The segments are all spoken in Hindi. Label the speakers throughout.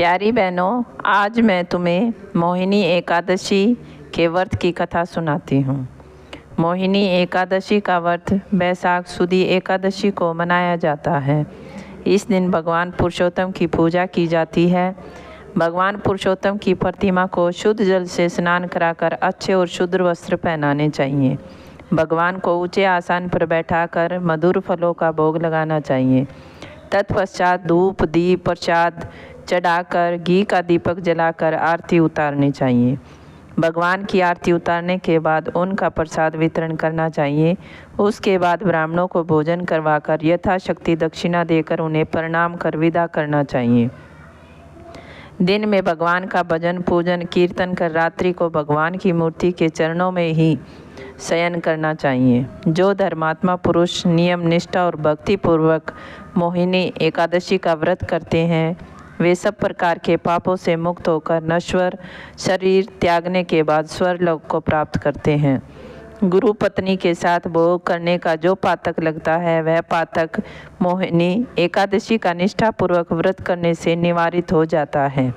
Speaker 1: प्यारी बहनों, आज मैं तुम्हें मोहिनी एकादशी के व्रत की कथा सुनाती हूँ। मोहिनी एकादशी का व्रत बैसाख सुदी एकादशी को मनाया जाता है। इस दिन भगवान पुरुषोत्तम की पूजा की जाती है। भगवान पुरुषोत्तम की प्रतिमा को शुद्ध जल से स्नान कराकर अच्छे और शुद्ध वस्त्र पहनाने चाहिए। भगवान को ऊंचे आसन पर बैठाकर मधुर फलों का भोग लगाना चाहिए। तत्पश्चात धूप दीप प्रसाद चढ़ाकर घी का दीपक जलाकर आरती उतारनी चाहिए। भगवान की आरती उतारने के बाद उनका प्रसाद वितरण करना चाहिए। उसके बाद ब्राह्मणों को भोजन करवाकर यथाशक्ति दक्षिणा देकर उन्हें प्रणाम कर विदा करना चाहिए। दिन में भगवान का भजन पूजन कीर्तन कर रात्रि को भगवान की मूर्ति के चरणों में ही शयन करना चाहिए। जो धर्मात्मा पुरुष नियम निष्ठा और भक्ति पूर्वक मोहिनी एकादशी का व्रत करते हैं, वे सब प्रकार के पापों से मुक्त होकर नश्वर शरीर त्यागने के बाद स्वर्गलोक को प्राप्त करते हैं। गुरु पत्नी के साथ भोग करने का जो पातक लगता है, वह पातक मोहिनी एकादशी का निष्ठापूर्वक व्रत करने से निवारित हो जाता है।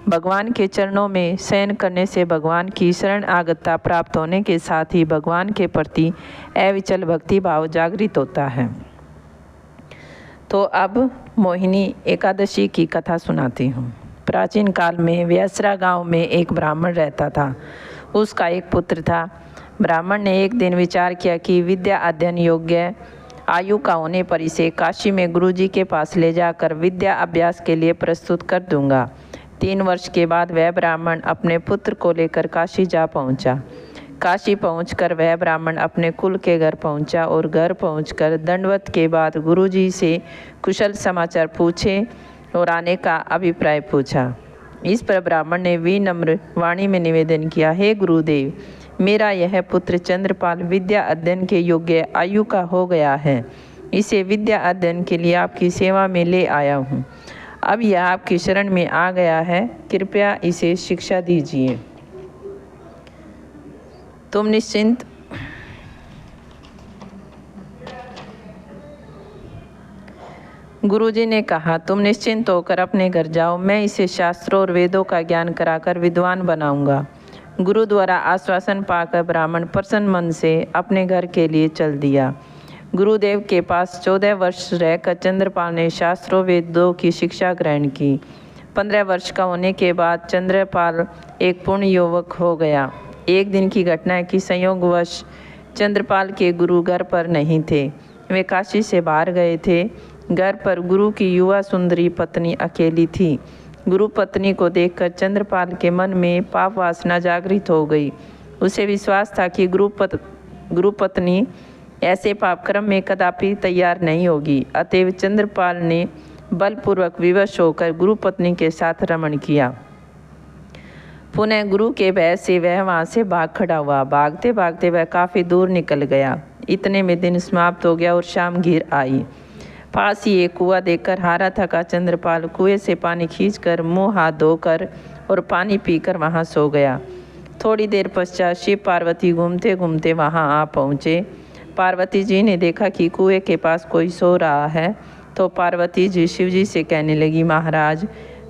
Speaker 1: भगवान के चरणों में शयन करने से भगवान की शरण आगतता प्राप्त होने के साथ ही भगवान के प्रति अविचल भक्ति भाव जागृत होता है। तो अब मोहिनी एकादशी की कथा सुनाती हूँ। प्राचीन काल में व्यासरा गांव में एक ब्राह्मण रहता था। उसका एक पुत्र था। ब्राह्मण ने एक दिन विचार किया कि विद्या अध्ययन योग्य आयु का होने पर इसे काशी में गुरुजी के पास ले जाकर विद्या अभ्यास के लिए प्रस्तुत कर दूंगा। 3 वर्ष के बाद वह ब्राह्मण अपने पुत्र को लेकर काशी जा पहुंचा। काशी पहुंचकर वह ब्राह्मण अपने कुल के घर पहुंचा और घर पहुंचकर दंडवत के बाद गुरुजी से कुशल समाचार पूछे और आने का अभिप्राय पूछा। इस पर ब्राह्मण ने विनम्र वाणी में निवेदन किया, हे गुरुदेव, मेरा यह पुत्र चंद्रपाल विद्या अध्ययन के योग्य आयु का हो गया है। इसे विद्या अध्ययन के लिए आपकी सेवा में ले आया हूँ। अब यह आपकी शरण में आ गया है, कृपया इसे शिक्षा दीजिए। तुम निश्चिंत गुरुजी ने कहा, तुम निश्चिंत होकर अपने घर जाओ। मैं इसे शास्त्रों और वेदों का ज्ञान कराकर विद्वान बनाऊंगा। गुरु द्वारा आश्वासन पाकर ब्राह्मण प्रसन्न मन से अपने घर के लिए चल दिया। गुरुदेव के पास 14 वर्ष रहकर चंद्रपाल ने शास्त्रों वेदों की शिक्षा ग्रहण की। 15 वर्ष का होने के बाद चंद्रपाल एक पूर्ण युवक हो गया। एक दिन की घटना है कि संयोगवश चंद्रपाल के गुरु घर पर नहीं थे। वे काशी से बाहर गए थे। घर पर गुरु की युवा सुंदरी पत्नी अकेली थी। गुरु पत्नी को देखकर चंद्रपाल के मन में पाप वासना जागृत हो गई। उसे विश्वास था कि गुरु पत्नी ऐसे पाप कर्म में कदापि तैयार नहीं होगी। अतएव चंद्रपाल ने बलपूर्वक विवश होकर गुरु पत्नी के साथ रमण किया। पुनः गुरु के भय से वह वहाँ से भाग खड़ा हुआ। भागते भागते वह काफ़ी दूर निकल गया। इतने में दिन समाप्त हो गया और शाम घिर आई। पास ही एक कुआं देखकर हारा थका चंद्रपाल कुएं से पानी खींचकर मुंह हाथ धोकर और पानी पीकर वहाँ सो गया। थोड़ी देर पश्चात शिव पार्वती घूमते घूमते वहाँ आ पहुँचे। पार्वती जी ने देखा कि कुएं के पास कोई सो रहा है, तो पार्वती जी शिव जी से कहने लगी, महाराज,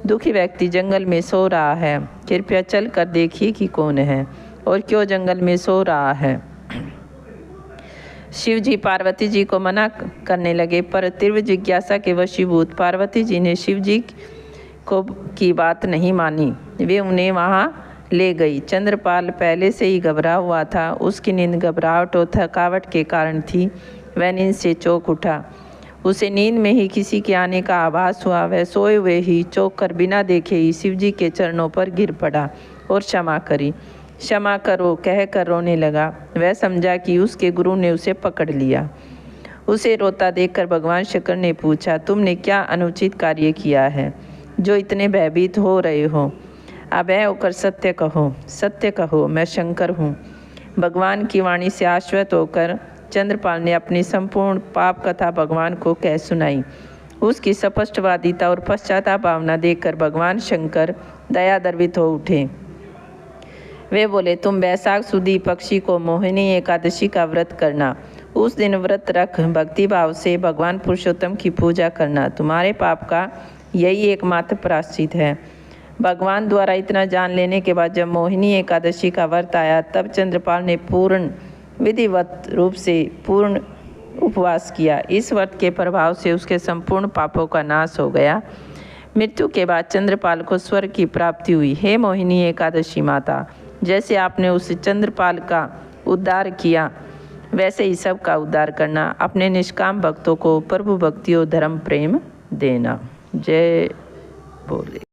Speaker 1: दुखी व्यक्ति जंगल में सो रहा है। कृपया चल कर देखिए कि कौन है और क्यों जंगल में सो रहा है। शिव जी पार्वती जी को मना करने लगे, पर तीव्र जिज्ञासा के वशीभूत पार्वती जी ने शिव जी को की बात नहीं मानी। वे उन्हें वहाँ ले गई। चंद्रपाल पहले से ही घबरा हुआ था। उसकी नींद घबराहट और थकावट के कारण थी। वह नींद से चौंक उठा। उसे नींद में ही किसी के आने का आभास हुआ। वह सोए हुए ही चौंक कर बिना देखे ही शिव जी के चरणों पर गिर पड़ा और क्षमा करी। क्षमा करो कहकर रोने लगा। वह समझा कि उसके गुरु ने उसे पकड़ लिया। उसे रोता देखकर भगवान शंकर ने पूछा, तुमने क्या अनुचित कार्य किया है जो इतने भयभीत हो रहे हो? अभय होकर सत्य कहो, सत्य कहो, मैं शंकर हूँ। भगवान की वाणी से आश्वस्त होकर चंद्रपाल ने अपनी संपूर्ण पाप कथा भगवान को कह सुनाई। उसकी स्पष्टवादिता और पश्चाताप भावना देखकर भगवान शंकर दया द्रवित हो उठे। वे बोले, तुम बैसाख सुदी पक्षी को मोहिनी एकादशी का व्रत करना। उस दिन व्रत रख भक्ति भाव से भगवान पुरुषोत्तम की पूजा करना। तुम्हारे पाप का यही एकमात्र प्रायश्चित है। भगवान द्वारा इतना जान लेने के बाद जब मोहिनी एकादशी का व्रत आया, तब चंद्रपाल ने पूर्ण विधिवत रूप से पूर्ण उपवास किया। इस व्रत के प्रभाव से उसके संपूर्ण पापों का नाश हो गया। मृत्यु के बाद चंद्रपाल को स्वर्ग की प्राप्ति हुई। हे मोहिनी एकादशी माता, जैसे आपने उस चंद्रपाल का उद्धार किया, वैसे ही सबका उद्धार करना। अपने निष्काम भक्तों को प्रभु भक्ति और धर्म प्रेम देना। जय बोले।